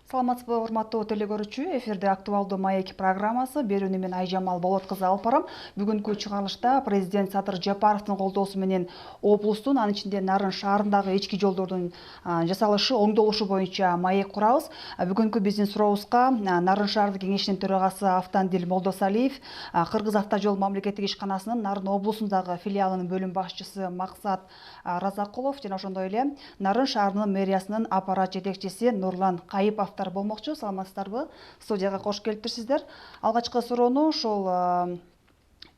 Саламатсызбы, урматтуу телегөрүүчү. Эфирде актуалдуу маек программасы. Берүүнү мен Айжамал Болот кызы алып барам. Бүгүнкү чыгарылышта президент Садыр Жапаровдун колдоосу менен облустун, анын ичинде Нарын шаарындагы ички жолдордун жасалышы, оңдолушу боюнча маек курабыз. Бүгүнкү биздин сурообузга Нарын шаардык кеңешинин төрагасы Автандил Молдосалиев, Кыргыз Автожол мамлекеттик ишканасынын Нарын облусундагы филиалынын бөлүм башчысы Максат Разакулов жана ошондой эле Нарын шаарынын мэриясынын аппарат жетекчиси Нурлан Кайыповдор болмокчу. Саламатсыздарбы? Студияга кош келиптирсиздер. Алгачкы суроону ушул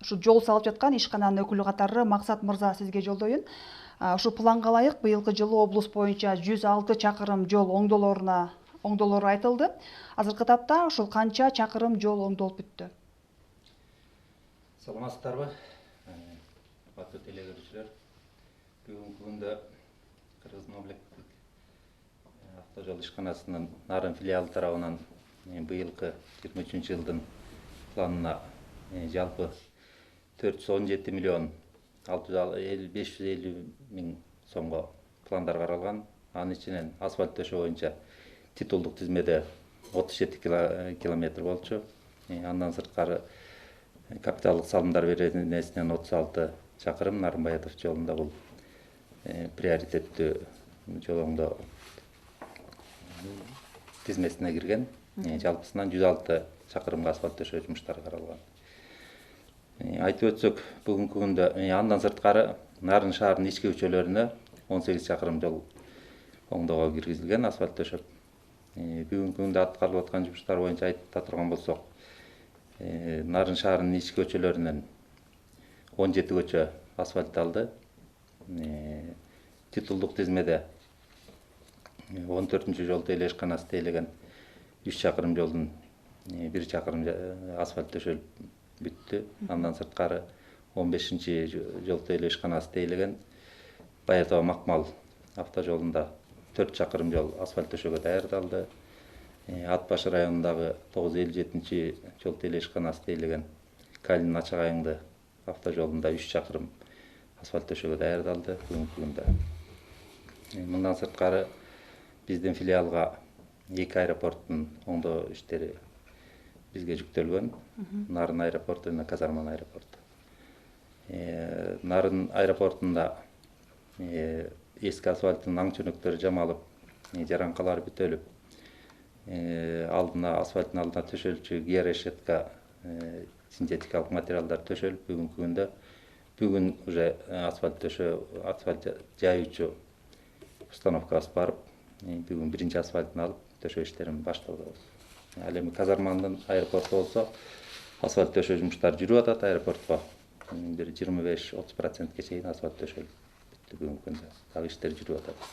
жол салып жаткан ишкананын өкүлү катары Максат мырза сизге жолдоюн. Ушу планга ылайык быйылкы жылы облус боюнча 106 чакырым жол оңдолору айтылды. Азыркы тапта ушул канча чакырым жол оңдолуп бүттү? Саламатсыздарбы? Аттуу телегөрүүчүлөр. Бүгүнкү күндө Кыргыз мамлекеттик автожол ишканасынын Нарын филиалы тарабынан быйылкы 23 жылдын планына жалпы 417 миллион 550 миң сомго пландар каралган. Анын ичинен асфальт төшөө боюнча титулдук тизмеде 37 километр болчу. Андан сырткары капиталдык салымдар беренесинен 36 чакырым Нарынбаятов жолунда бул приоритеттүү жол оңдоо тизмесине кирген. Жалпысынан 106 чакырымга асфальт төшөө жумуштары каралган. Айтып өтсөк, бүгүнкү күндө андан сырткары Нарын шаарынын ички көчөлөрүнө 18 чакырым жол оңдоого киргизилген асфальт төшөп. Бүгүнкү күндө аткарылып аткан жумуштар боюнча айта турган болсок, Нарын шаарынын ички көчөлөрүнөн 17 көчө асфальтталды. Титулдук тизмеде 14-жол тейлөө ишканасы тейлеген 3 чакырым жолдун 1 чакырым асфальт төшөлүп бүттү. Андан сырткары 15-жол тейлөө ишканасы тейлеген Баятоо Макмал автожолунда 4 чакырым жол асфальт төшөөгө даярдалды. Ат башы районундагы 957-жол тейлөө ишканасы тейлеген Калин Ачак Айыңды автожолунда 3 чакырым асфальт төшөөгө даярдалды бүгүнкү күндө. Мындан сырткары биздин филиалга 2 аэропорттун оңдоо иштери бизге жүктөлгөн. Нарын аэропорту жана Казарман аэропорту. Нарын аэропортунда эски асфальттын аң чөнөктөрү жамалып, жараңкалары бүтөлүп, асфальттын алдына төшөлчү георешетка синтетикалык материалдар төшөлүп, бүгүн уже асфальт жайуучу установкасы барып, бүгүн биринчи асфальтын алып төшөө иштерин баштадык. Ал эми Казармандын аэропорту болсо асфальт төшөө жумуштары жүрүп атат. Аэропортко бир 25-30%ке чейин асфальт төшөлүп бүттү бүгүнкү күндө. Дагы иштер жүрүп атат.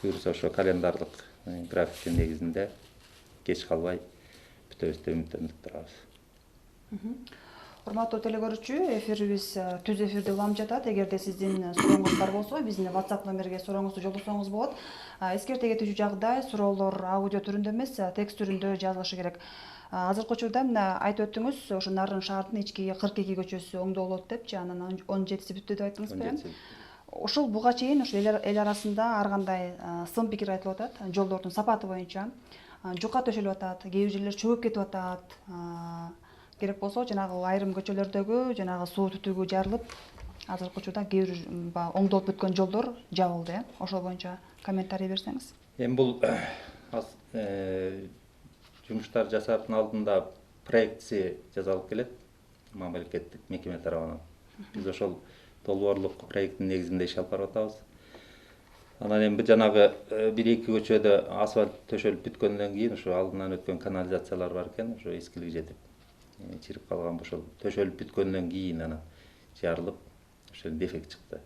Буюрса ошо календардык графиктин негизинде кеч калбай бүтөбүз деп үмүттөнүп турабыз. Урматтуу телегөрүүчү, эфирибиз түз эфирде улам жатат. Эгерде сиздин сурооңуз бар болсо, биздин WhatsApp номерге сурооңузду жолдосоңуз болот. Эскерте кетүүчү жагдай суроолор аудио түрүндө эмес, текст түрүндө жазылышы керек. Азыркы учурда мына айтып өттүңүз, ошо Нарын шаардын ички 42 көчөсү оңдолот депчи, анан 17си бүттү деп айттыңыз белем. Ошол буга чейин ошо эл арасында ар кандай сын пикир айтылып атат. Жолдордун сапаты боюнча жука төшөлүп атат, кээ бир жерлер чөгүп кетип атат. Керек болсо жанагы айрым көчөлөрдөгү жанагы суу түтүгү жарылып, азыркы учурда кээ бир оңдолуп бүткөн жолдор жабылды. Ошол боюнча комментарий берсеңиз. Эми бул жумуштар жасаптын алдында проектси жасалып келет мамлекеттик мекеме тарабынан. Биз ошол долбоорлук проекттин негизинде иш алып барып атабыз. Анан эми жанагы 1-2 көчөдө асфальт төшөлүп бүткөндөн кийин ошо алдынан өткөн канализациялар бар экен, ошо эскилиги жетип чирип калган, ошол төшөлүп бүткөндөн кийин анан жарылып, ошол дефект чыкты.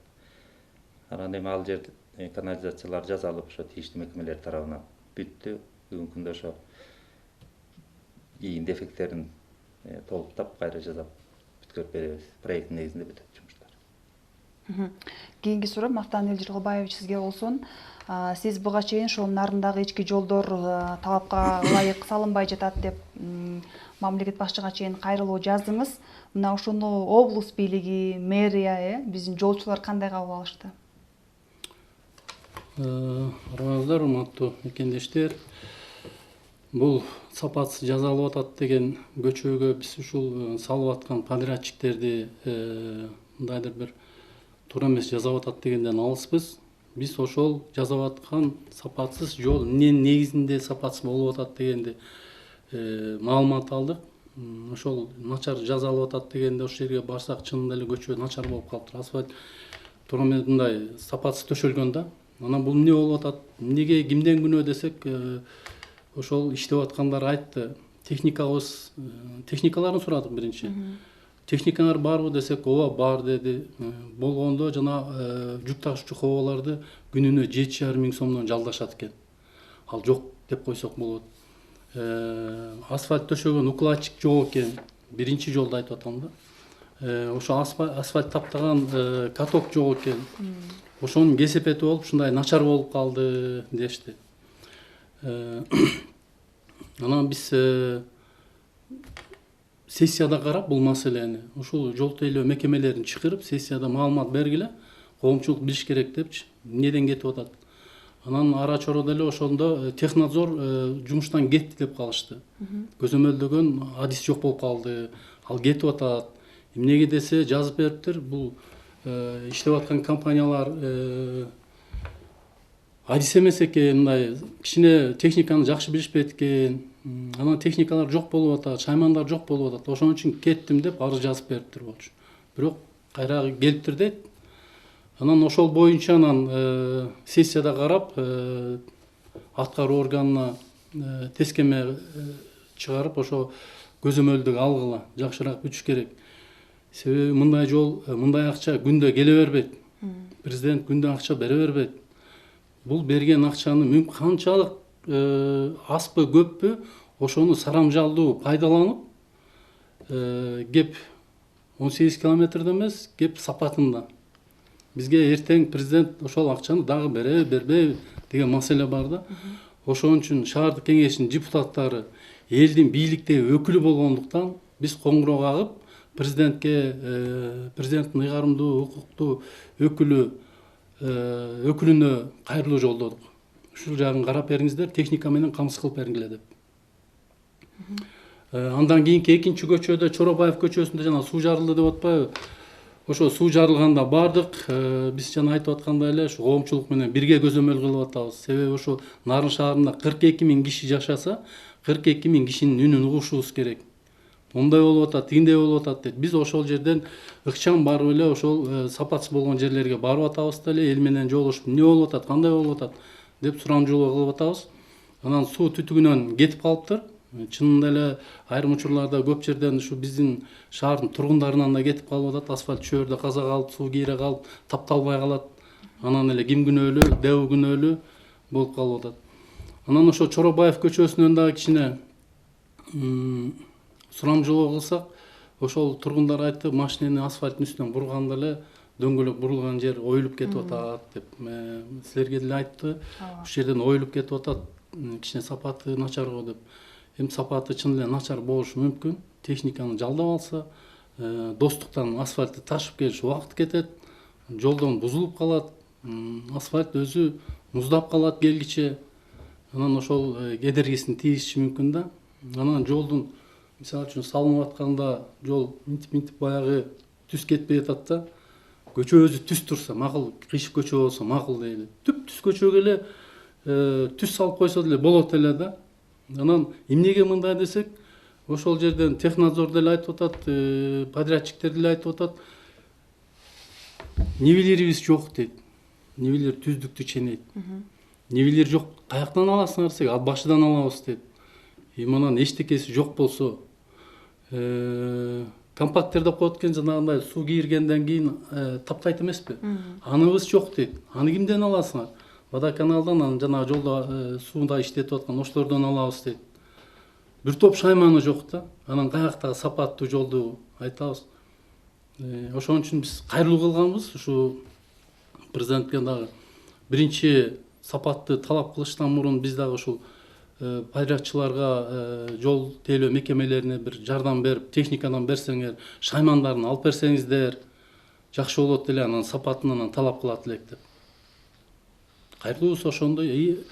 Анан эми ал жерде канализациялар жасалып, ошо тийиштүү мекемелер тарабынан бүттү. Бүгүнкү күндө ошо кийин дефекттерин толуктап, кайра жасап бүткөрүп беребиз. Проекттин негизинде бүтөт жумуштар. Кийинки суроом Автандил Жылгыбаевич сизге болсун. Сиз буга чейин ошол Нарындагы ички жолдор талапка ылайык салынбай жатат деп мамлекет башчыга чейин кайрылуу жаздыңыз. Мына ошону облус бийлиги, мэрия, биздин жолчулар кандай кабыл алышты? Арабыздар, урматтуу мекендештер. Бул сапатсыз жазалып атат деген көчөгө биз ушул салып аткан подрядчиктерди мындайдыр бир туура эмес жасап атат дегенден алыспыз. Биз ошол жасап аткан сапатсыз жол эмненин негизинде сапатсыз болуп атат дегенди маалымат алдык. Ошол начар жасалып атат дегенде ошол жерге барсак чынында эле көчө начар болуп калыптыр. Асфальт туура эмес мындай сапатсыз төшөлгөн да. Анан бул эмне болуп атат? Эмнеге кимден күнөө десек, ошол иштеп аткандар айтты. Техникаларын сурадык биринчи. Техникаңар барбы десек, ооба бар деди. Болгондо жана жүк ташуучу коболорду күнүнө 7,5 миң сомдон жалдашат экен. Ал жок деп койсок болот. Асфальт төшөгөн укладчик жок экен. Биринчи жолду айтып атам да. Ошо асфальт таптаган каток жок экен. Ошонун кесепети болуп ушундай начар болуп калды дешти. Анан биз сессияда карап бул маселени ушул жол тейлөө мекемелерин чакырып сессияда маалымат бергиле, коомчулук билиш керек депчи, эмнеден кетип атат. Анан ара чороодо эле ошондо технадзор жумуштан кетти деп калышты. Көзөмөлдөгөн адис жок болуп калды, ал кетип атат. Эмнеге десе жазып бериптир, бул иштеп аткан компаниялар адис эмес экен, мындай кичине техниканы жакшы билишпейт экен. Анан техникалар жок болуп атат, шаймандар жок болуп атат. Ошон үчүн кеттим деп арыз жазып бериптир болчу. Бирок кайра келиптир дейт. Анан ошол боюнча анан сессияда карап аткаруу органына тескеме чыгарып ошо көзөмөлдү алгыла, жакшыраак бүтүш керек. Себеби мындай жол, мындай акча күндө келе бербейт. Президент күндө акча бере бербейт. Бул берген акчаны канчалык аспы көппү ошону сарамжалдуу пайдаланып кеп 18 километрде эмес, кеп сапатында. Бизге эртең президент ошол акчаны дагы береби, бербейби деген маселе бар да. Ошон үчүн шаардык кеңештин депутаттары элдин бийликтеги өкүлү болгондуктан биз коңгуроо кагып президентке президенттин ыйгарымдуу укуктуу өкүлүнө кайрылуу жолдодук. Ушул жагын карап бериңиздер, техника менен камсыз кылып бергиле деп. Андан кийинки экинчи көчөдө Чоробаев көчөсүндө жана суу жарылды деп атпайбы? Ошо суу жарылганда бардык. Биз жана айтып аткандай эле ушу коомчулук менен бирге көзөмөл кылып атабыз. Себеби ошо Нарын шаарында 42 миң киши жашаса, 42 миң кишинин үнүн угушубуз керек. Ондай болуп атат, тигиндей болуп атат дейт. Биз ошол жерден ыкчам барып эле ошол сапатсыз болгон жерлерге барып атабыз деле, эл менен жолугушуп эмне болуп атат, кандай болуп атат деп сурамжылоо кылып атабыз. Анан суу түтүгүнөн кетип калыптыр. Чынында эле айрым учурларда көп жерден ушу биздин шаардын тургундарынан да кетип калып атат. Асфальт чөөрдө каза калып, суу кийре калып, тапталбай калат. Анан эле ким күнөөлүү, ДЭУ күнөөлүү болуп калып атат. Анан ошо Чоробаев көчөсүнөн дагы кичине сурамжылоо кылсак, ошол тургундар айтты, машинени асфальттын үстүнөн бурганда эле дөңгөлөк бурулган жер оюлуп кетип атат деп. Силерге деле айтты, ушул жерден оюлуп кетип атат, кичине сапаты начар го деп. Эми сапаты чын эле начар болушу мүмкүн. Техниканы жалдап алса, достуктан асфальтты ташып келиш убакыт кетет, жолдон бузулуп калат, асфальт өзү муздап калат келгиче. Анан ошол кедергисин тийгизиши мүмкүн да. Анан жолдун мисалы үчүн салынып атканда жол минтип баягы түз кетпей атат да. Көчө өзү түз турса макул, кыйшык көчө болсо макул дейли. Түз көчөгө эле түз салып койсо деле болот эле да. Анан эмнеге мындай десек, ошол жерден технадзор деле айтып атат, подрядчиктер деле айтып атат. Нивелирибиз жок дейт. Нивелир түздүктү ченейт. Нивелир жок, каяктан аласыңар десек, ал башыдан алабыз дейт. Анан эчтекеси жок болсо, компактер деп коет экен, жанагындай суу кийиргенден кийин таптайт эмеспи? Аныбыз жок дейт. Аны кимден аласыңар? Водоканалдан, анан жанагы жолдо сууда иштетип аткан ошолордон алабыз дейт. Бир топ шайманы жок да. Анан каяктагы сапаттуу жолду айтабыз. Ошон үчүн биз кайрылуу кылганбыз. Ушу президентке дагы биринчи сапатты талап кылыштан мурун биз дагы ушул подрядчыларга жол тейлөө мекемелерине бир жардам берип, техникадан берсеңер, шаймандарын алып берсеңиздер жакшы болот эле, анан сапатынан талап кылат элек деп. Кайрылуубуз ошондой.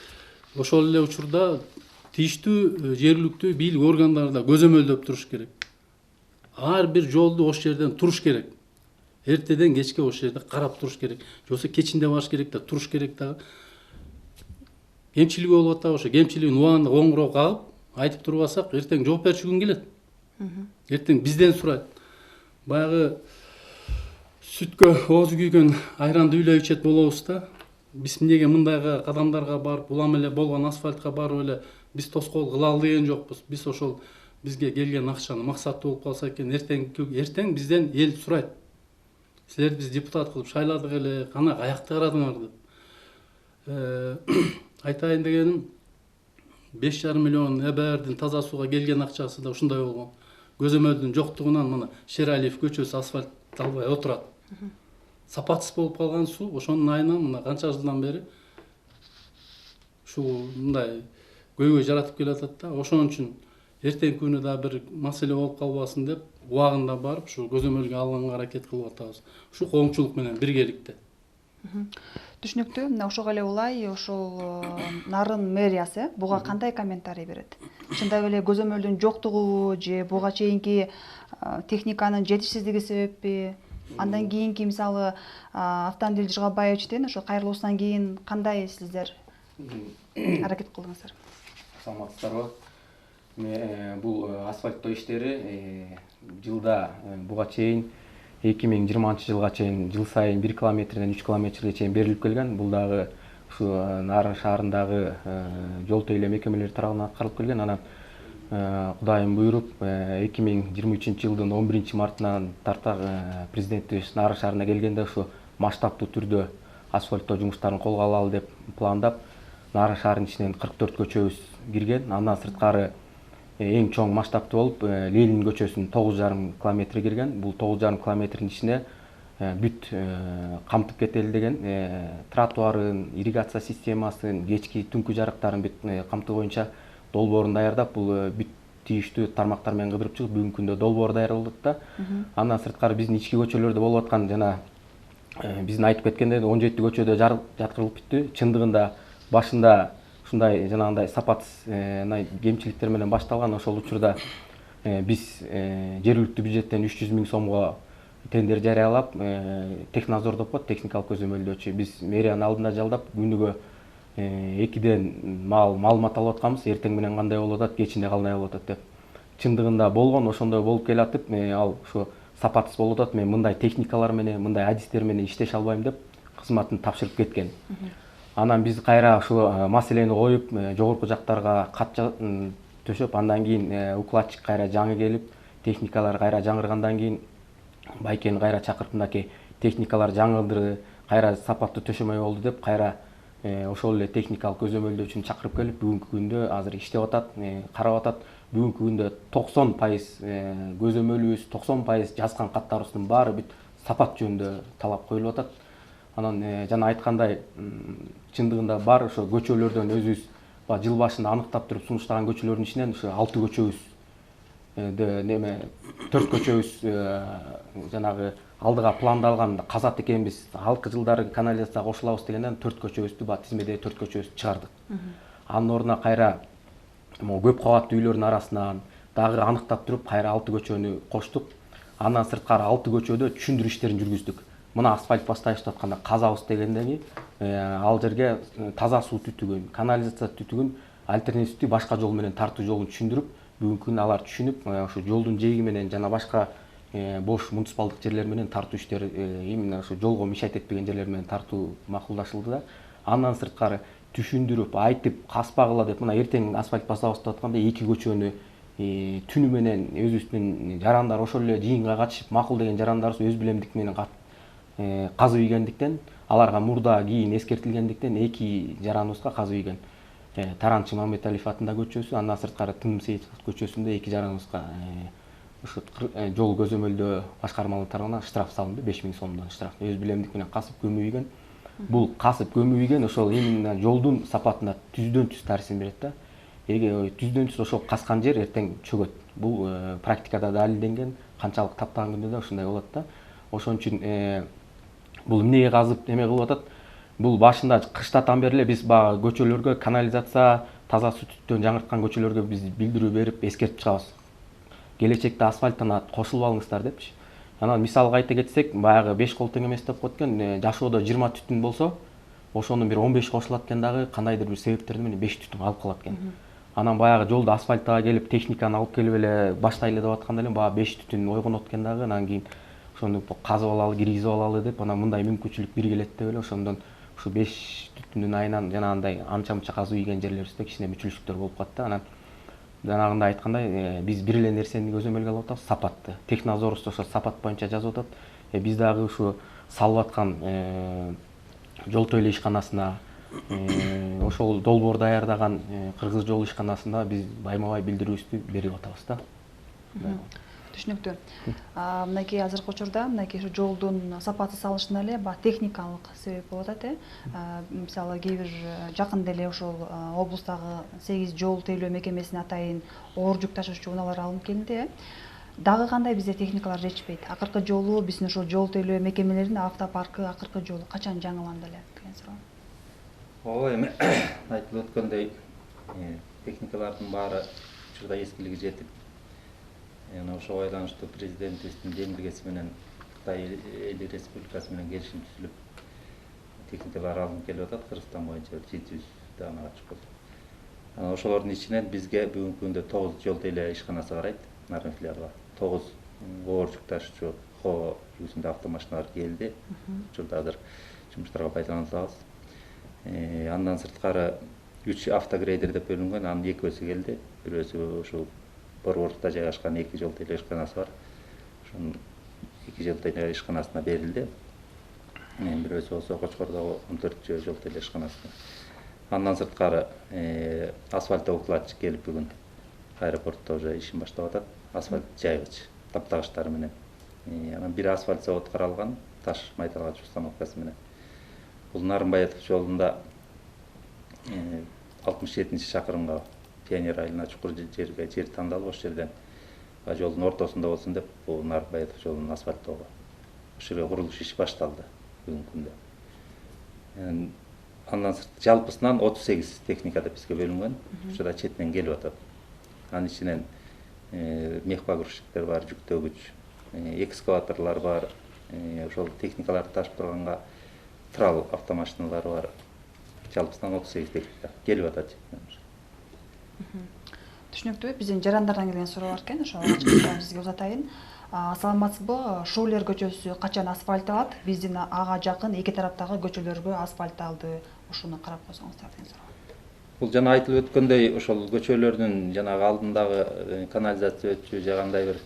Ошол эле учурда тийиштүү жергиликтүү бийлик органдары да көзөмөлдөп туруш керек. Ар бир жолду ошол жерден туруш керек. Эртеден кечке ошол жерде карап туруш керек. Же болбосо кечинде барыш керек да туруш керек дагы. Кемчилиги болуп атабы, ошо кемчилигин убагында коңгуроо кагып айтып турбасак, эртең жооп берчү күн келет. Эртең бизден сурайт. Баягы сүткө оозу күйгөн айранды үйлөй ичет болобуз да. Биз эмнеге мындайга кадамдарга барып, улам эле болгон асфальтка барып эле биз тоскоол кылалы деген жокпуз. Биз ошол бизге келген акчаны максаттуу болуп калса экен, эртең бизден эл сурайт. Силерди биз депутат кылып шайладык эле, кана каякта карадыңар деп. Айтайын дегеним 5,5 миллион эбердин таза сууга келген акчасы да ушундай болгон. Көзөмөлдүн жоктугунан мына Шералиев көчөсү асфальтталбай отурат. Сапатсыз болуп калган суу ошонун айынан мына канча жылдан бери ушул мындай көйгөй жаратып келатат да. Ошон үчүн эртең күнү да бир маселе болуп калбасын деп убагында барып ушу көзөмөлгө алганга аракет кылып атабыз. Ушу коомчулук менен биргеликте. Түшүнүктүү. Ошого эле улай ошол Нарын мэриясы буга кандай комментарий берет? Чындап эле көзөмөлдүн жоктугу же буга чейинки техниканын жетишсиздиги себеппи? Андан кийинки мисалы Автандил Жыгабаевичтен ошо кайрылуусунан кийин кандай сиздер аракет кылдыңыздар? Саламатсыздарбы? Бул асфальттоо иштери жылда буга чейин 2020 жылга чейин жыл сайын 1 километрден 3 километрге чейин берилип келген. Бул дагы ушу Нарын шаарындагы жол тейлөө мекемелери тарабынан аткарылып келген. Анан Кудайым буйруп 2023 жылдын 11 мартынан тарта президентибиз Нарын шаарына келгенде ушу масштабтуу түрдө асфальттоо жумуштарын колго алалы деп пландап Нарын шаарынын ичинен 44 көчөбүз кирген. Андан сырткары эң чоң масштабтуу болуп Ленин көчөсүнүн 9,5 километри кирген. Бул 9,5 километрдин ичине бүт камтып кетели деген тротуарын, ирригация системасын, кечки түнкү жарыктарын бүт камтуу боюнча долбоорун даярдап, бул бүт тийиштүү тармактар менен кыдырып чыгып бүгүнкү күндө долбоор даярдалып да. Андан сырткары биздин ички көчөлөрдө болуп аткан жана биздин айтып кеткендей 17 көчөдө жаткырылып бүттү. Чындыгында башында ушундай жанагындай сапатсыз кемчиликтер менен башталган. Ошол учурда биз жергиликтүү бюджеттен 300 000 сомго тендер жарыялап, технадзор деп коет, техникалык көзөмөлдөөчү. Биз мэриянын алдында жалдап күнүгө 2ден маалымат алып атканбыз. Эртең менен кандай болуп атат, кечинде кандай болуп атат деп. Чындыгында болгон, ошондой болуп келатып, ал ушу сапатсыз болуп атат. Мен мындай техникалар менен, мындай адистер менен иштеше албайм деп кызматын тапшырып кеткен. Анан биз кайра ушул маселени коюп, жогорку жактарга кат төшөп, андан кийин укладчик кайра жаңы келип, техникалар кайра жаңыргандан кийин Байкени кайра чакырып, мынакей техникалар жаңылдырды, кайра сапаттуу төшөмөй болду деп кайра ошол эле техникалык көзөмөлдөөчүнү чакырып келип, бүгүнкү күндө азыр иштеп атат, карап атат. Бүгүнкү күндө 90% көзөмөлүбүз, 90% жазган каттарыбыздын баары бүт сапат жөнүндө талап коюлуп атат. Анан жана айткандай, чындыгында бар ошо көчөлөрдөн өзүбүз жыл башында аныктап туруп сунуштаган көчөлөрдүн ичинен ошо 6 көчөбүз 4 көчөбүз жанагы алдыга пландалган казат экенбиз. Алкы жылдары канализацияга кошулабыз дегенден 4 көчөбүздү тизмеде 4 көчөбүздү чыгардык. Анын ордуна кайра көп кабаттуу үйлөрдүн арасынан дагы аныктап туруп кайра 6 көчөнү коштук. Андан сырткары 6 көчөдө түшүндүрүү иштерин жүргүздүк. Мына асфальт бастайбыз атканда казабыз дегендеги ал жерге таза суу түтүгүн, канализация түтүгүн альтернативдүү башка жол менен тартуу жолун түшүндүрүп, бүгүнкү күндө алар түшүнүп, ошо жолдун жээги менен жана башка бош муниципалдык жерлер менен тартуу иштери, именно ошо жолго мишайт этпеген жерлер менен тартуу макулдашылды да. Андан сырткары түшүндүрүп, айтып, каспагыла деп, мына эртең асфальт басабыз деп атканда 2 көчөнү түнү менен өзүбүздүн жарандар ошол эле жыйынга катышып, макул деген жарандарыбыз өз билемдик менен казып ийгендиктен, аларга мурда кийин эскертилгендиктен 2 жараныбызга казып ийген. Таранчы Мамедалиев атындагы көчөсү, андан сырткары Тым Сейитов көчөсүндө 2 жараныбызга ушу жол көзөмөлдөө башкармалыгы тарабынан штраф салынды, 5000 сомдон штраф. Өз билемдик менен касып көмүп ийген. Бул касып көмүп ийген ошол именно жолдун сапатына түздөн түз таасирин берет да. Түздөн түз ошол каскан жер эртең чөгөт. Бул практикада далилденген, канчалык таптаган күндө да ушундай болот да. Ошон үчүн бул эмнеге казып эме кылып атат? Бул башында кыштатан бери эле биз баягы көчөлөргө канализация, таза сүттөн жаңырткан көчөлөргө биз билдирүү берип эскертип чыгабыз. Келечекте асфальттанат, кошулуп алыңыздар депчи. Анан мисалга айта кетсек, баягы 5 кол тең эмес деп коткон, жашоодо 20 түтүн болсо, ошонун бир 15 кошулат экен дагы кандайдыр бир себептерден менен 5 түтүн алып калат экен. Анан баягы жолду асфальттага келип, техниканы алып келип эле баштайлы деп атканда эле баягы 5 түтүн ойгонот экен дагы, анан кийин ошону казып алалы, киргизип алалы деп, анан мындай мүмкүнчүлүк бир келет деп эле ошондон ушу 5 түтүндүн айынан жанагындай анча-мынча казуу ийген жерлерибизде кичине мүчүлүштөр болуп калат да. Анан жанагындай айткандай, биз бир эле нерсени көзөмөлгө алып атабыз, сапатты. Технадзорубуз ошо сапат боюнча жазып атат. Биз дагы ушу салып аткан жол төлөө ишканасына, ошол долбоор даярдаган Кыргыз жол ишканасына биз байма-бай билдирүүбүздү берип атабыз да. Түшүнүктүү. Мынакей азыркы учурда мынакей ушу жолдун сапатсыз салышына эле техникалык себеп болуп атат. Мисалы кээ бир жакында эле ошол облустагы 8 жол тейлөө мекемесине атайын оор жүк ташуучу унаалар алынып келди. Дагы кандай бизде техникалар жетишпейт? Акыркы жолу биздин ошол жол тейлөө мекемелеринин автопаркы акыркы жолу качан жаңыланды эле деген суроо. Ооба, эми айтылып өткөндөй техникалардын баары учурда эскилиги жетип, ошого байланыштуу президентибиздин жеңилгеси менен Кытай Эл Республикасы менен келишим түзүлүп, техникалар алынып келип атат Кыргызстан боюнча 700 данага чукул. Ошолордун ичинен бизге бүгүнкү күндө 9 жол тейлөө ишканасы карайт, Нарын филиалы бар. 9 оор жүк ташуучу ХО үлгүсүндө автомашиналар келди. Учурда азыр жумуштарга пайдаланып атабыз. Андан сырткары 3 автогрейдер деп бөлүнгөн, анын экөөсү келди. Бирөөсү ушул Борбордукта жайгашкан 2 жол тейлөө ишканасы бар. Ошонун 2 жол тейлөө ишканасына берилди. Бирөөсү болсо Кочкордогу 14 жол тейлөө ишканасына. Андан сырткары асфальт укладчик келип бүгүн аэропортто уже ишин баштап атат. Асфальт жайгыч, таптагычтары менен. Анан бир асфальт завод каралган, таш майталгыч установкасы менен. Бул Нарынбаетов жолунда 67-чакырымга Пионер айылына чукур жерге жер тандалып, ошол жерден жолдун ортосунда болсун деп, бул Нарынбаетов жолун асфальттоого. Ошол жерге курулуш иши башталды бүгүнкү күндө. Андан жалпысынан 38 техника деп бизге бөлүнгөн, ошо четинен келип атат. Анын ичинен мех погрузчиктер бар, жүктөгүч, экскаваторлор бар, ошол техникаларды ташып турганга трал автомашиналар бар. Жалпысынан 38 техника келип атат. Түшүнүктүү. Биздин жарандардан келген суроо бар экен, ошо сизге узатайын. Саламатсызбы? Шулер көчөсү качан асфальтталат? Биздин ага жакын эки тараптагы көчөлөргө асфальтталды. Ошону карап койсоңуздар деген суроо. Бул жана айтылып өткөндөй, ошол көчөлөрдүн жанагы алдындагы канализация өтчү же кандай бир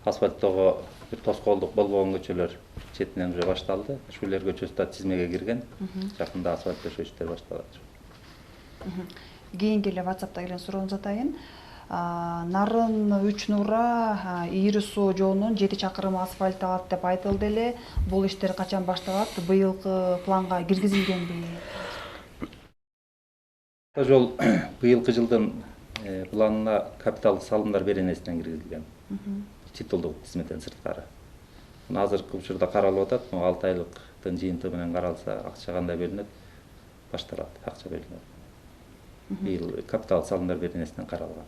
асфальттоого бир тоскоолдук болбогон көчөлөр четинен уже башталды. Шулер көчөсү да тизмеге кирген. Жакында асфальт төшөө иштери башталат. Кийинки эле WhatsApp'та келген суроону атайын. Нарын 3 Нура Ири суу жолунун 7 чакырымы асфальтталат деп айтылды эле. Бул иштер качан башталат? Быйылкы планга киргизилгенби? Жол быйылкы жылдын планына капиталдык салымдар беренесинен киргизилген. Титулдук кызметтен сырткары. Азыркы учурда каралып атат. 6 айлыктын жыйынтыгы менен каралса, акча кандай бөлүнөт? Башталат, акча бөлүнөт. Быйыл капитал салымдар беренесинен каралган.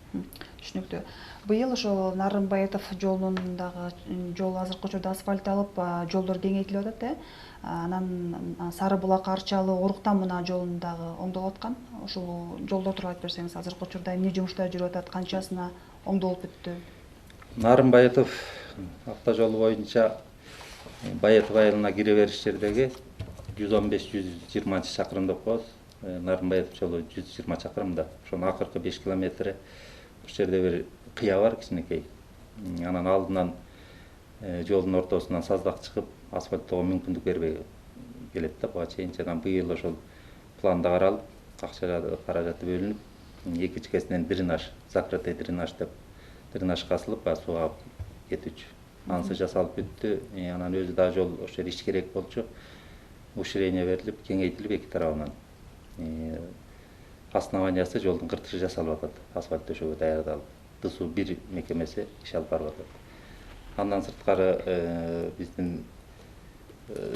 Түшүнүктүү. Быйыл ошол Нарынбаетов жолундагы жол азыркы учурда асфальтталып, жолдор кеңейтилип атат, Анан Сары Булак Арчалы Оруктан мына жолундагы оңдолуп аткан. Ошол жолдор тууралуу айтып берсеңиз, азыркы учурда эмне жумуштар жүрүп атат, канчасына оңдолуп бүттү? Нарынбаетов автожолу боюнча Баетов айылына кире бериш жердеги 115-120 чакырым деп коебуз. Нарынбаетов жолу 120 чакырымда. Ошонун акыркы 5 километри ошол жерде бир кыя бар кичинекей. Анан алдынан жолдун ортосунан саздак чыгып, асфальттоого мүмкүндүк бербей келет да буга чейин. Анан быйыл ошол планда каралып, акча каражаты бөлүнүп, эки чекесинен дренаж, закрытый дренаж деп дренаж касылып, сууга кетүүчү. Анысы жасалып бүттү. Анан өзү да жол ошол жер иш керек болчу. Уширение берилип, кеңейтилип эки тарабынан. Основаниясы жолдун кыртышы жасалып атат, асфальт төшөөгө даярдалып. ДСУ 1 мекемеси иш алып барып атат. Андан сырткары биздин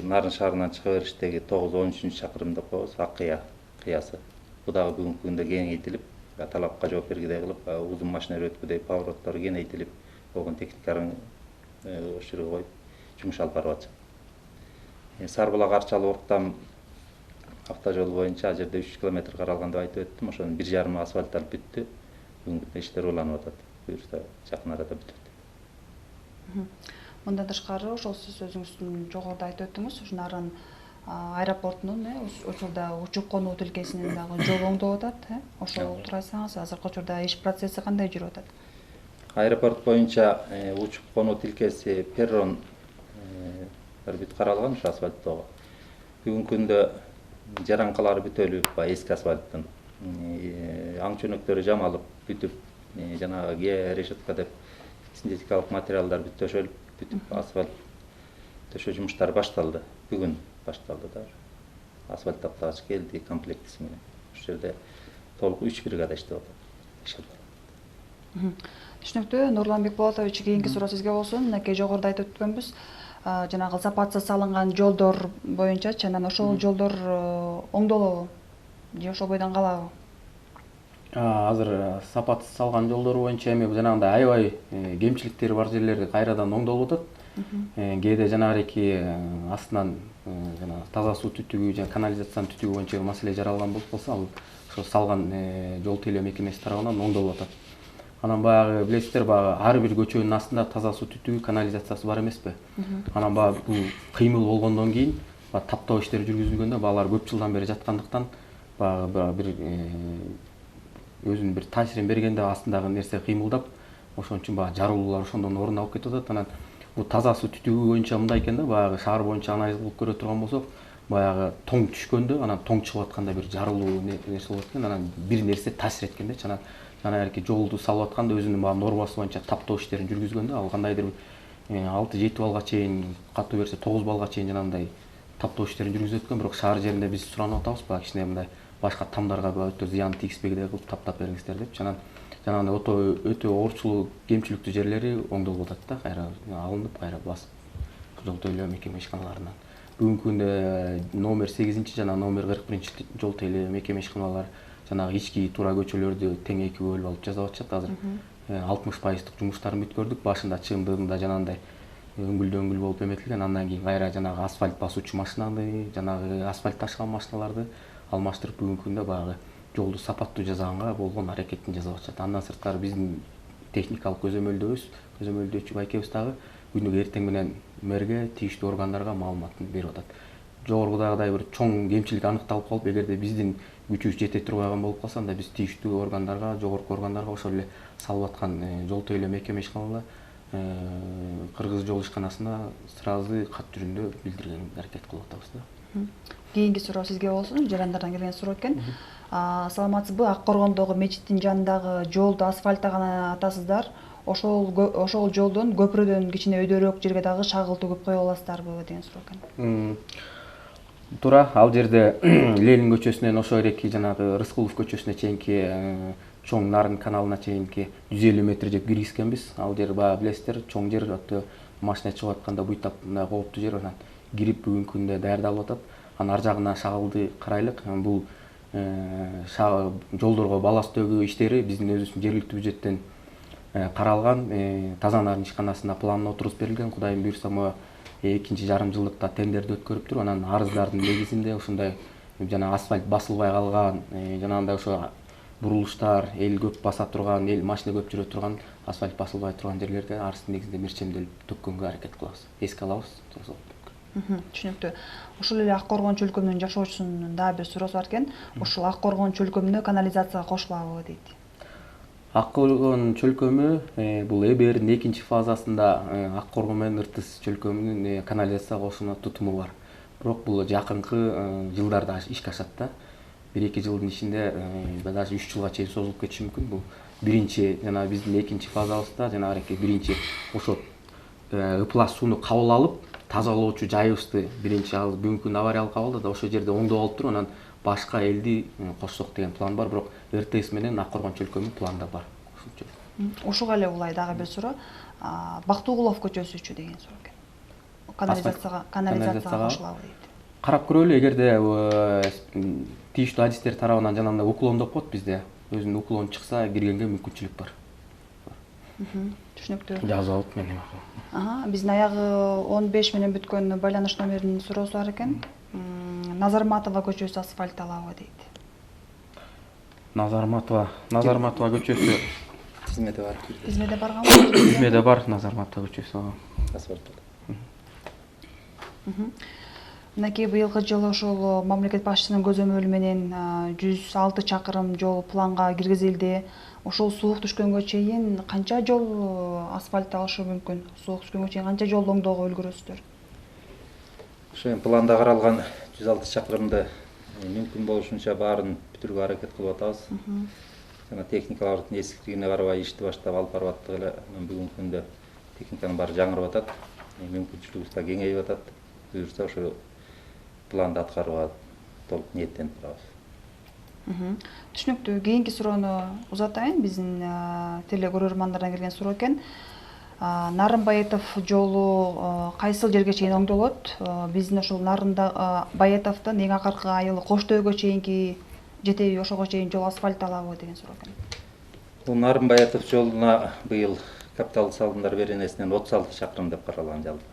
Нарын шаарынан чыга бериштеги 9-13 чакырым деп коебуз, ак кыя кыясы. Бул дагы бүгүнкү күндө кеңейтилип, талапка жооп бергидей кылып, узун машиналар өткүдөй повороттор кеңейтилип, болгон техникаларын ошол жерге коюп жумуш алып барып атышат. Сарбулак Арчалы Орктам автожол боюнча ал жерде 3 километр каралган деп айтып өттүм. Ошонун 1,5 асфальтталып бүттү. Бүгүнкү күндө иштер уланып атат. Буюрса жакын арада бүтөт. Мындан тышкары ошол сиз өзүңүздүн жогоруда айтып өттүңүз, ушул нарын аэропортунун учурда учуп конуу тилкесинин дагы жолу оңдоп атат. Ошол тууралуу айтсаңыз, азыркы учурда иш процесси кандай жүрүп атат? Аэропорт боюнча учуп конуу тилкеси перрон бүт каралган ушу асфальттоого. Бүгүнкү күндө жараңкалары бүтөлүп, эски асфальттын аң чөнөктөрү жамалып бүтүп, жанагы ге решетка деп синтетикалык материалдар бүт төшөлүп, бүтүп асфальт төшөө жумуштары башталды. Бүгүн башталды да. Асфальт таптагыч келди комплектиси менен. Ошол жерде толук 3 бригада иштеп атат. Түшүнүктүү. Нурлан Бекболотович, кийинки суроо сизге болсун. Мынакей жогоруда айтып өткөнбүз, жанагы сапатсыз салынган жолдор боюнча, анан ошол жолдор оңдолобу же ошол бойдон калабы? Азыр сапатсыз салган жолдор боюнча эми жанагындай аябай кемчиликтери бар жерлери кайрадан оңдолуп атат. Кээде жанагы астынан жана таза суу түтүгү жана канализациянын түтүгү боюнча маселе жаралган болуп калса, ал ошо салган жол тейлөө мекемеси тарабынан оңдолуп атат. Анан баягы билесиздер, баягы ар бир көчөнүн астында таза суу түтүгү, канализациясы бар эмеспи? Анан баягы бул кыймыл болгондон кийин таптоо иштери жүргүзүлгөндө баалар көп жылдан бери жаткандыктан баягы бир өзүнүн бир таасирин бергенде астындагы нерсе кыймылдап, ошон үчүн баягы жарылуулар ошондон орун алып кетип атат. Анан бул таза суу түтүгү боюнча мындай экен да, баягы шаар боюнча анализ кылып көрө турган болсок, баягы тоң түшкөндө, анан тоң чыгып атканда бир жарылуу нерсе болот экен, анан бир нерсе таасир эткендечи. Анан жанагы жолду салып атканда өзүнүн баягы нормасы боюнча таптоо иштерин жүргүзгөндө, ал кандайдыр 6-7 балга чейин, катуу берсе 9 балга чейин жанагындай таптоо иштерин жүргүзөт экен. Бирок шаар жеринде биз суранып атабыз, баягы кичине мындай башка тамдарга өтө зыян тийгизбегидей кылып таптап бериңиздер депчи. Анан жанагындай өтө оорчулуу, кемчиликтүү жерлери оңдолуп атат да, кайра алынып, кайра басып жол тейлөө мекеме ишканаларынан. Бүгүнкү күндө номер 8 жана номер 41 жол тейлөө мекеме ишканалары жанагы ички туура көчөлөрдү тең экиге бөлүп алып жасап атышат. Азыр 60% жумуштарын бүткөрдүк. Башында чымдыгында жанагындай өңгүл болуп эметилген. Андан кийин кайра жанагы асфальт басуучу машинаны, жанагы асфальт ташыган машиналарды алмаштырып, бүгүнкү күндө баягы жолду сапаттуу жасаганга болгон аракетин жасап атышат. Андан сырткары биздин техникалык көзөмөлдөөчү байкебиз дагы күнүгө эртең менен мэрге, тийиштүү органдарга маалыматын берип атат. Жогорудагыдай бир чоң кемчилик аныкталып калып, эгерде биздин күчүбүз жете турбаган болуп калса, анда биз тийиштүү органдарга, жогорку органдарга ошол эле салып аткан жол тейлөө мекеме ишканалары Кыргыз жол ишканасына сразу кат түрүндө билдиргенге аракет кылып атабыз да. Кийинки суроо сизге болсун. Жарандардан келген суроо экен. Саламатсызбы? Ак Коргондогу мечиттин жанындагы жолду асфальттаган атасыздар. Ошол жолдон көпүрөдөн кичине өйдөрөөк жерге дагы шагыл төгүп кое аласыздарбы деген суроо экен. Туура, ал жерде Ленин көчөсүнөн ошо эреки жанагы Рыскулов көчөсүнө чейинки чоң Нарын каналына чейинки 150 метр жеп киргизгенбиз. Ал жер баягы билесиздер, чоң жер, өтө машина чыгып атканда буйтап мындай кооптуу жер, анан кирип бүгүнкү күндө даярдалып атат. Анан ар жагына шагылды карайлык. Бул жолдорго балласт төгүү иштери биздин өзүбүздүн жергиликтүү бюджеттен каралган. Таза Нарын ишканасына планына отургузуп берилген. Кудайым буйрса, могу экинчи жарым жылдыкта тендерди өткөрүптүр. Анан арыздардын негизинде ушундай жана асфальт басылбай калган, жанагындай ошо бурулуштар, эл көп баса турган, эл машина көп жүрө турган, асфальт басылбай турган жерлерге арыздын негизинде мерчемделип төккөнгө аракет кылабыз. Эске алабыз. Түшүнүктүү. Ошол эле Ак Коргон чөлкөмүнүн жашоочусунун дагы бир суроосу бар экен. Ушул Ак Коргон чөлкөмүнө канализацияга кошулабы дейт. Ак Коргон чөлкөмү бул ЭБРдин экинчи фазасында Ак Коргон менен Ыртыс чөлкөмүнүн канализацияга кошууна тутуму бар. Бирок бул жакынкы жылдарда ишке ашат да. 1-2 жылдын ичинде, даже 3 жылга чейин созулуп кетиши мүмкүн. Бул биринчи жана биздин экинчи фазабызда жана биринчи ошо ыплас сууну кабыл алып, тазалоочу жайыбызды биринчи ал бүгүнкү күндө авариялык абалда ошол жерде оңдоп алып туруп, анан башка элди кошсок деген план бар. Бирок РТС менен Ак Коргон чөлкөмү планда бар. Ушуга эле улай дагы бир суроо. Бактыгулов көчөсүчү деген суроо экен. Канализацияга кошулабы дейт. Карап көрөлү, эгерде тийиштүү адистер тарабынан жанагындай уклондоп коет бизде. Өзүнүн уклон чыкса киргенге мүмкүнчүлүк бар. Түшүнүктүү. Жазып алып мен эме. Биздин аягы 15 менен бүткөн байланыш номеринин суроосу бар экен. Назарматова көчөсү асфальтталабы дейт. Назарматова көчөсү Тизмеде бар. Тизмеде барганбы? Тизмеде бар Назарматова көчөсү. Асфальтталды. Мынакей быйылкы жылы ошол мамлекет башчысынын көзөмөлү менен 106 чакырым жол планга киргизилди. Ошол суук түшкөнгө чейин канча жол асфальтталышы мүмкүн? Суук түшкөнгө чейин канча жолду оңдоого үлгүрөсүздөр? Ошо планда каралган 106 чакырымды мүмкүн болушунча баарын бүтүрүүгө аракет кылып атабыз. Жана техникалардын эскилигине карабай ишти баштап алып барып аттык эле. Бүгүнкү күндө техниканын баары жаңырып атат. Мүмкүнчүлүгүбүз да кеңейип атат. Буюрса ошо планды аткарууга толук ниеттенип турабыз. Түшүнүктүү. Кийинки суроону узатайын. Биздин теле көрөрмандардан келген суроо экен. Нарынбаетов жолу кайсыл жерге чейин оңдолот? Биздин ошол Нарында Баетовдун эң акыркы айылы Коштөбөгө чейинки жетеби ошого чейин жол асфальтталабы деген суроо экен. Бул Нарынбаетов жолуна быйыл капиталдык салымдар беренесинен 36 чакырым деп каралган жалпы.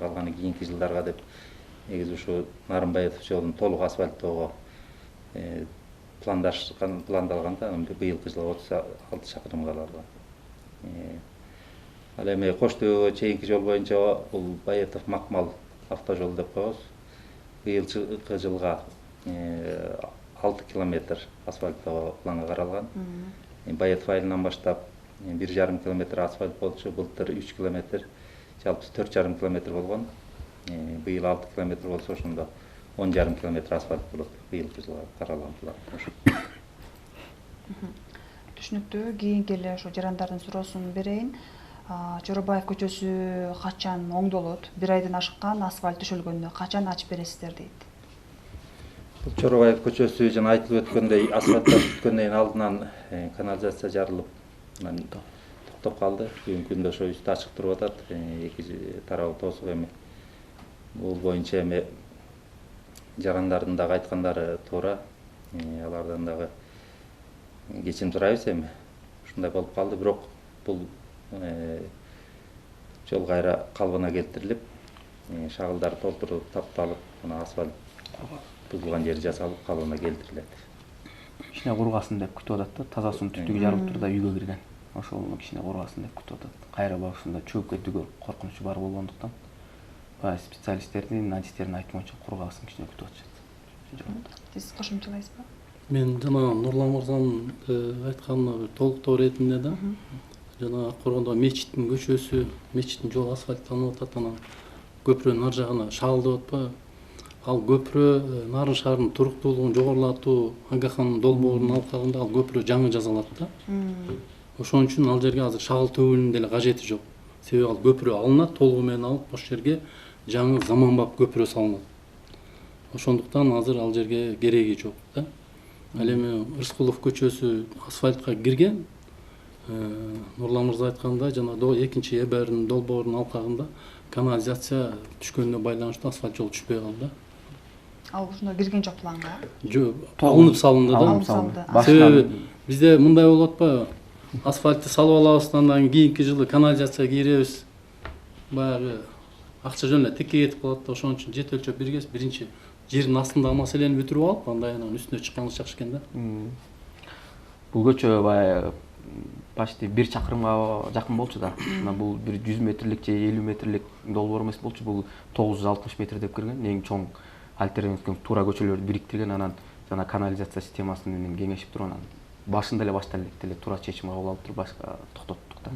Калганы кийинки жылдарга деп негизи ушу Нарынбаетов жолун толук асфальттоого пландалганда быйылкы жылы 36 чакырым калган. Ал эми Коштөбөгө чейинки жол боюнча бул Баетов Макмал автожол деп коебуз. Быйылкы жылга 6 километр асфальттоого планга каралган. Баетов айылынан баштап 1,5 километр асфальт болчу, былтыр 3 километр, жалпысы 4,5 километр болгон. Быйыл 6 километр болсо ошондо 10,5 километр асфальт болот. Быйылкы жылга каралган план. Түшүнүктүү. Кийинки эле ошо жарандардын суроосун берейин. Чоробаев көчөсү качан оңдолот? 1 айдан ашкан асфальт төшөлгөнү качан ачып бересиздер дейт. Чоробаев көчөсү жана айтылып өткөндөй асфальттап бүткөндөн алдынан канализация жарылып, токтоп калды. Бүгүнкү күндө ошо үстү ачык туруп атат. Эки тарабы тосук эми. Бул боюнча эми жарандардын дагы айткандары туура. Алардан дагы кечирим сурайбыз эми. Ушундай болуп калды, бирок бул жол кайра калыбына келтирилип, шагылдар толтурулуп, тапталып, мына асфальт бузулган жери жасалып калыбына келтирилет. Кичине кургасын деп күтүп атат да, таза суунун түтүгү жарылып турда үйгө кирген. Ошол кичине кургасын деп күтүп атат. Кайра багышында чөп кетүүгө коркунучу бар болгондуктан баягы специалисттердин, адистердин айтымынча кургасын кичине күтүп атышат. Сиз кошумчалайсызбы? Мен жана Нурлан мырзанын айтканына толуктоо иретинде да, жана Коргондо мечиттин көчөсү, мечиттин жолу асфальтталып атат, анан көпүрөнүн ар жагына шагылдып атпайбы? Ал көпүрө Нарын шаарынын туруктуулугун жогорулатуу АГХнын долбоорунун алкагында ал көпүрө жаңы жасалат да. Ошон үчүн ал жерге азыр шагыл төгүүнүн деле кажети жок. Себеби ал көпүрө алынат, толугу менен алып, ошол жерге жаңы заманбап көпүрө салынат. Ошондуктан азыр ал жерге кереги жок да. Ал эми Рыскулов көчөсү асфальтка кирген. Нурлан мырза айткандай, жана экинчи ЭБРдин долбоорунун алкагында канализация түшкөнүнө байланыштуу асфальт жол түшпөй калды. Ал ушуна кирген жок планга. Жок, алынып салынды да. Алынып салынды. Себеби бизде мындай болуп атпайбы? Асфальтты салып алабыз, андан кийинки жылы канализация киребиз. Баягы акча жөнүнө текке кетип калат да. Ошон үчүн жет өлчөп биринчи жердин астындагы маселени бүтүрүп алып, андан кийин үстүнө чыкканыбыз жакшы экен да. Бул көчө баягы почти 1 чакырымга жакын болчу да. Бул бир 100 метрлик же 50 метрлик долбоор эмес болчу. Бул 960 метр деп кирген. Эң чоң альтернативдик туура көчөлөрдү бириктирген, анан жана канализация системасы менен кеңешип туруп, анан башында эле башта эле туура чечим кабыл алып туруп башка токтоттук да.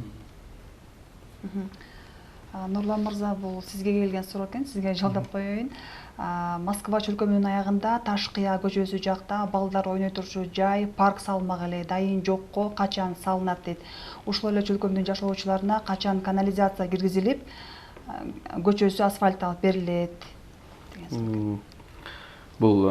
Нурлан мырза, бул сизге келген суроо экен, сизге жалдап коеюн. Москва чөлкөмүнүн аягында Ташкыя көчөсү жакта балдар ойной турчу жай, парк салмак эле, дайын жокко, качан салынат дейт. Ушул эле чөлкөмдүн жашоочуларына качан канализация киргизилип, көчөсү асфальтталып берилет деген суроо. Бул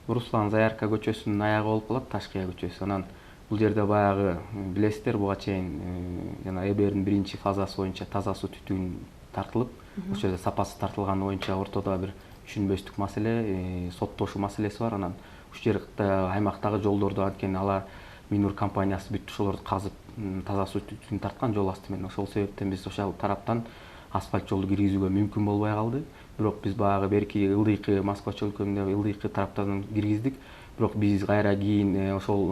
Руслан Заярка көчөсүнүн аягы болуп калат, Ташкыя көчөсү. Анан бул жерде баягы билесиздер, буга чейин жана ЭБРдин биринчи фазасы боюнча таза суу түтүгүн тартылып, ошол жерде сапасы тартылганы боюнча ортодо бир түшүнбөстүк маселе, соттошуу маселеси бар. Анан ушул жерде аймактагы жолдорду анткени алар Минур компаниясы бүт ошолорду казып таза суу тарткан жол асты менен. Ошол себептен биз ошол тараптан асфальт жолду киргизүүгө мүмкүн болбой калды. Бирок биз багы берки ылдыйкы Москва чөлкөмүндө ылдыйкы тараптардан киргиздик. Бирок биз кайра кийин ошол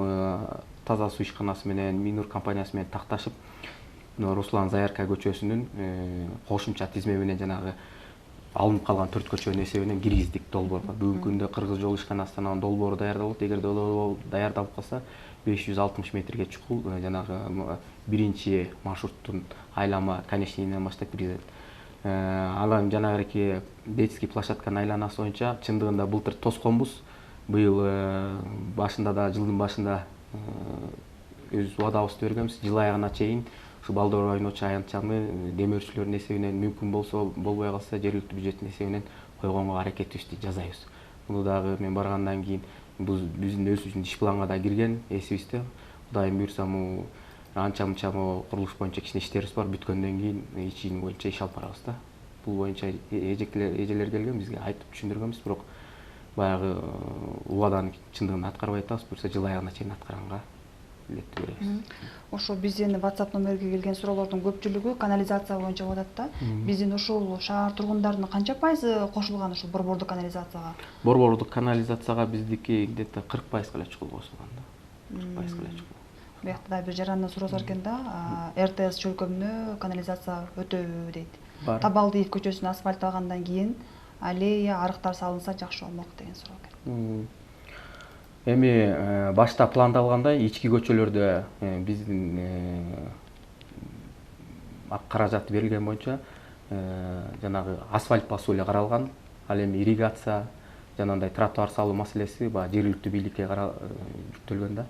таза суу ишканасы менен Минур компаниясы менен такташып Руслан Заярка көчөсүнүн кошумча тизме менен жанагы алынып калган 4 көчөнүн эсебинен киргиздик долбоорго. Бүгүнкү күндө Кыргыз жол ишканасынан долбоор даярдалат. Эгер долбоор даярдалып калса 560 метрге чукул жанагы биринчи маршруттун айлама конечныйынан баштап киргизет. Анан жанагы детский площадканын айланасы боюнча чындыгында былтыр тосконбуз. Быйыл башында да жылдын башында өз убадабызды бергенбиз. Жыл аягына чейин ушу балдоор ойночу аянтчаны демөөрчүлөрдүн эсебинен мүмкүн болсо болбой калса жергиликтүү бюджеттин эсебинен койгонго аракетибизди жасайбыз. Муну дагы мен баргандан кийин биздин өзүбүздүн иш планга да кирген эсибизде. Кудайым буйрса анча мынча курулуш боюнча кичине иштерибиз бар. Бүткөндөн кийин ичин боюнча иш алып барабыз да. Бул боюнча эжелер келген бизге айтып түшүндүргөнбүз, бирок баягы убаданы чындыгында аткарбай атабыз. Буюрса жыл аягына чейин аткаранга илеттүү беребиз. Ошо биздин WhatsApp номерге келген суроолордун көпчүлүгү канализация боюнча болуп атат да. Биздин ушул шаар тургундарынын канча пайызы кошулган ушул борбордук канализацияга? Борбордук канализацияга биздики где-то 40% эле чукул кошулган да. 40% эле чукул. Биякта да бир жарандан суроосор экен да, РТС чөлкөмүнө канализация өтөбү дейт. Табалдиев көчөсүнө асфальтталгандан кийин аллея, арыктар салынса жакшы болмок деген суроо экен. Эми башта пландалгандай ички көчөлөрдө биздин каражаты берилген боюнча жанагы асфальт басуу эле каралган. Ал эми ирригация, жанагындай тротуар салуу маселеси баягы жергиликтүү бийликке жүктөлгөн да.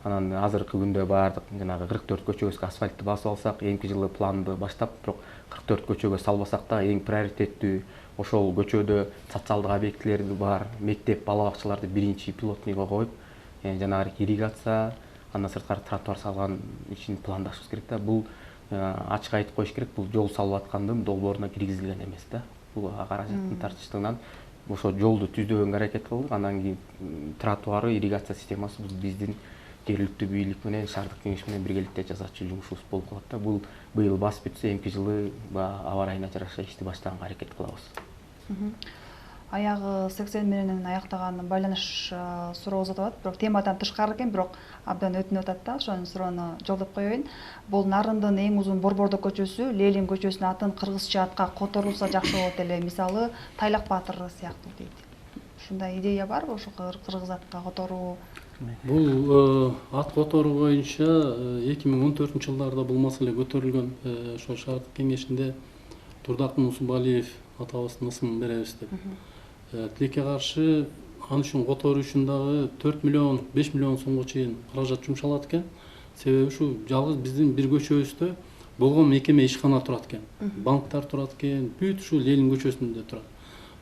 Анан азыркы күндө баардык жанагы 44 көчөгө асфальтты басып алсак, эмки жылы планды баштап, бирок 44 көчөгө салбасак да эң приоритеттүү ошол көчөдө социалдык объектилер бар, мектеп, бала бакчаларды биринчи пилотныйга коюп, жанагы ирригация, андан сырткары тротуар салган ишин пландашыбыз керек да. Бул ачык айтып коюш керек, бул жол салып аткандын долбооруна киргизилген эмес да. Бул каражаттын тартыштыгынан ошо жолду түздөгөнгө аракет кылдык. Андан кийин тротуары, ирригация системасы бул биздин жергиликтүү бийлик менен шаардык кеңеш менен биргеликте жасачу жумушубуз болуп калат да. Бул быйыл басып бүтсө, эмки жылы аба ырайына жараша ишти баштаганга аракет кылабыз. Аягы 80 менен аяктаган байланыш суроо атат, бирок темадан тышкары экен, бирок абдан өтүнүп атат да, ошол суроону жолдоп коеюн. Бул Нарындын эң узун борбордук көчөсү Ленин көчөсүнүн атын кыргызча атка которулса жакшы болот эле, мисалы Тайлак Баатыр сыяктуу дейт. Ушундай идея барбы, ошо кыргыз атка которуу? Бул ат которуу боюнча 2014-жылдарда бул маселе көтөрүлгөн. Ошол шаардык кеңешинде Турдакмын Усубалиев атабыздын ысымын беребиз деп. Тилекке каршы аны үчүн которуу үчүн дагы 4 миллион, 5 миллион сомго чейин каражат жумшалат экен. Себеби ушу жалгыз биздин бир көчөбүздө болгон мекеме ишкана турат экен. Банктар турат экен, бүт ушу Ленин көчөсүндө турат.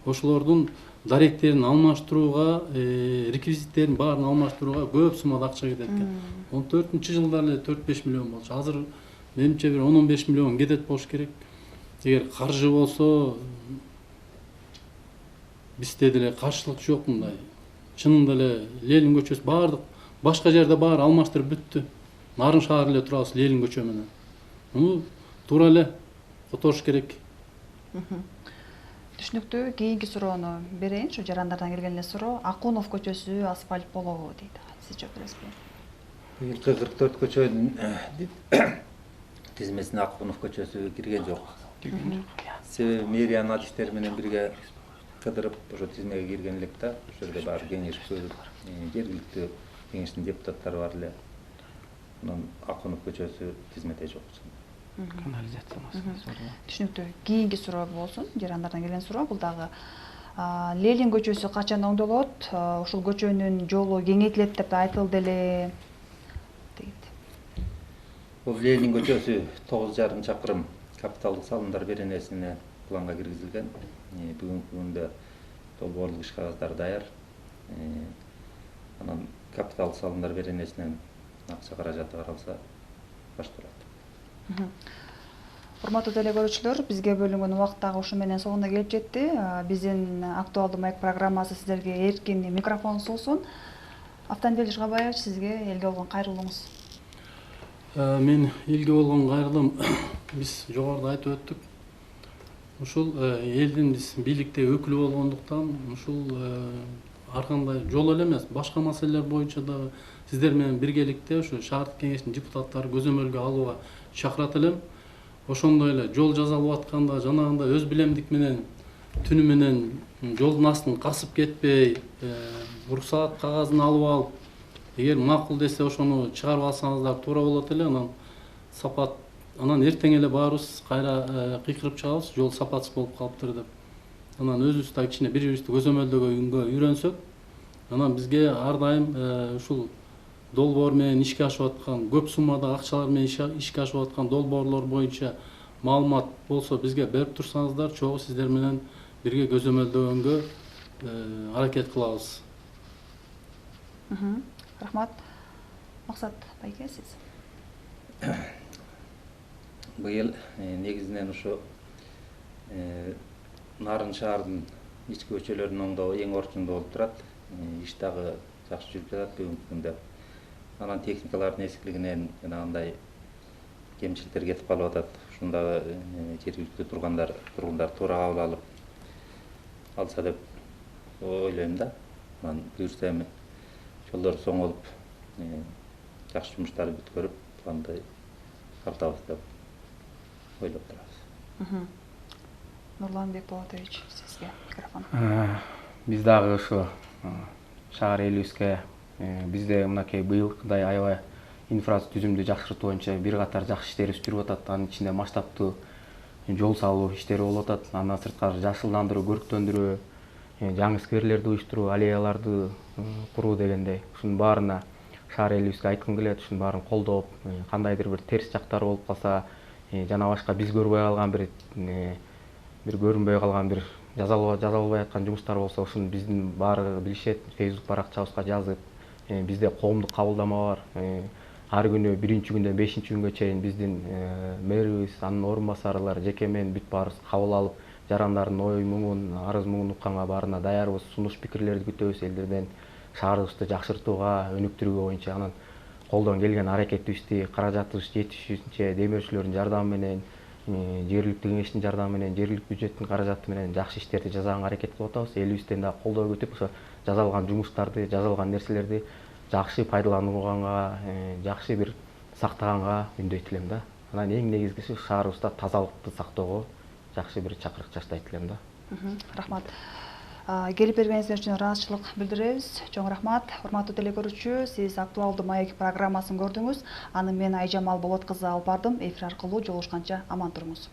Ошолордун даректерин алмаштырууга, реквизиттерин баарын алмаштырууга көп суммада акча кетет экен. 14-жылдары эле 4-5 миллион болчу. Азыр менимче бир 10-15 миллион кетет болуш керек. Эгер каржы болсо, бизде деле каршылык жок мындай. Чынында эле Ленин көчөсү баардык башка жерде баары алмаштырып бүттү. Нарын шаар эле турабыз Ленин көчө менен. Муну туура эле которуш керек. Түшүнүктүү. Кийинки суроону берейин. Ушу жарандардан келген эле суроо. Акунов көчөсү асфальт болобу дейт. Сиз жооп бересизби? Быйылкы 44 көчөнүн тизмесине Акунов көчөсү кирген жок. Себеби мэриянын адистери менен бирге кыдырып ошо тизмеге кирген элек да. Ошол жерде баары кеңеш көрүп, жергиликтүү кеңештин депутаттары бар эле. Анан Акунов көчөсү тизмеде жок. Канализация маселеси бар. Түшүнүктүү. Кийинки суроо болсун. Жарандардан келген суроо. Бул дагы Ленин көчөсү качан оңдолот? Ушул көчөнүн жолу кеңейтилет деп айтылды эле дейт. Бул Ленин көчөсү 9,5 чакырым капиталдык салымдар беренесине планга киргизилген. Бүгүнкү күндө долбоорлук иш кагаздары даяр. Анан капиталдык салымдар беренесинен акча каражаты каралса башталат. Урматтуу теле көрүүчүлөр, бизге бөлүнгөн убакыт дагы ушу менен соңуна келип жетти. Биздин актуалдуу маек программасы сиздерге эркин микрофон суусун. Автандил Жыгабаевич, сизге элге болгон кайрылууңуз. Мен элге болгон кайрылым биз жогоруда айтып өттүк. Ушул элдин биз бийликте өкүлү болгондуктан ушул ар кандай жол эле эмес, башка маселелер боюнча дагы сиздер менен биргеликте ушу шаардык кеңештин депутаттары көзөмөлгө алууга чакырат элем. Ошондой эле жол жасалып атканда жанагындай өз билемдик менен түнү менен жолдун астын касып кетпей, уруксаат кагазын алып алып, эгер макул десе ошону чыгарып алсаңыздар туура болот эле. Анан эртең эле баарыбыз кайра кыйкырып чыгабыз, жол сапатсыз болуп калыптыр деп. Анан өзүбүз да кичине бири-бирибизди көзөмөлдөгөнгө үйрөнсөк, анан бизге ар дайым ушул долбоор менен ишке ашып аткан, көп суммадагы акчалар менен ишке ашып аткан долбоорлор боюнча маалымат болсо бизге берип турсаңыздар, чогуу сиздер менен бирге көзөмөлдөгөнгө аракет кылабыз. Рахмат. Максат байке, сиз. Быйыл негизинен ушу Нарын шаардын ички көчөлөрүн оңдоо эң орчундуу болуп турат. Иш дагы жакшы жүрүп жатат бүгүнкү күндө. Анан техникалардын эскилигинен жанагындай кемчиликтер кетип калып атат. Ушуну дагы жергиликтүү тургундар туура кабыл алып алса деп ойлойм да. Анан буюрса эми жолдор соңолуп, жакшы жумуштарды бүткөрүп, андай тартабыз деп ойлоп турабыз. Нурлан Бекболотович, сизге микрофон. Биз дагы ошо шаар элибизге бизде мынакей быйылкыдай аябай инфратүзүмдү жакшыртуу боюнча бир катар жакшы иштерибиз жүрүп атат. Анын ичинде масштабтуу жол салуу иштери болуп атат. Андан сырткары жашылдандыруу, көрктөндүрүү, жаңы скверлерди уюштуруу, аллеяларды куруу дегендей. Ушунун баарына шаар элибизге айткым келет, ушунун баарын колдоп, кандайдыр бир терс жактары болуп калса, жана башка биз көрбөй калган бир көрүнбөй калган бир жасалбай аткан жумуштар болсо, ушуну биздин баары билишет. Facebook баракчабызга жазып, бизде коомдук кабылдама бар. Ар күнү 1-күндөн 5-күнгө чейин биздин мэрибиз, анын орун басарлары, жеке мен бүт баарыбыз кабыл алып, жарандардын ой муңун, арыз муңун укканга баарына даярбыз. Сунуш пикирлерди күтөбүз элдерден шаарыбызды жакшыртууга, өнүктүрүүгө боюнча. Анан колдон келген аракетибизди, каражатыбыз жетишинче демөөрчүлөрдүн жардамы менен, жергиликтүү кеңештин жардамы менен, жергиликтүү бюджеттин каражаты менен жакшы иштерди жасаганга аракет кылып атабыз. Элибизден да колдоо күтүп, ошо жасалган жумуштарды, жасалган нерселерди жакшы пайдаланууга, жакшы бир сактаганга үндөйт элем да. Анан эң негизгиси шаарыбызда тазалыкты сактоого жакшы бир чакырык жаштайт элем да. Рахмат. Келип бергениңиздер үчүн ыраазычылык билдиребиз. Чоң рахмат. Урматтуу теле көрүүчү, сиз актуалдуу маек программасын көрдүңүз. Аны мен Айжамал Болот кызы алып бардым. Эфир аркылуу жолугушканча аман туруңуз.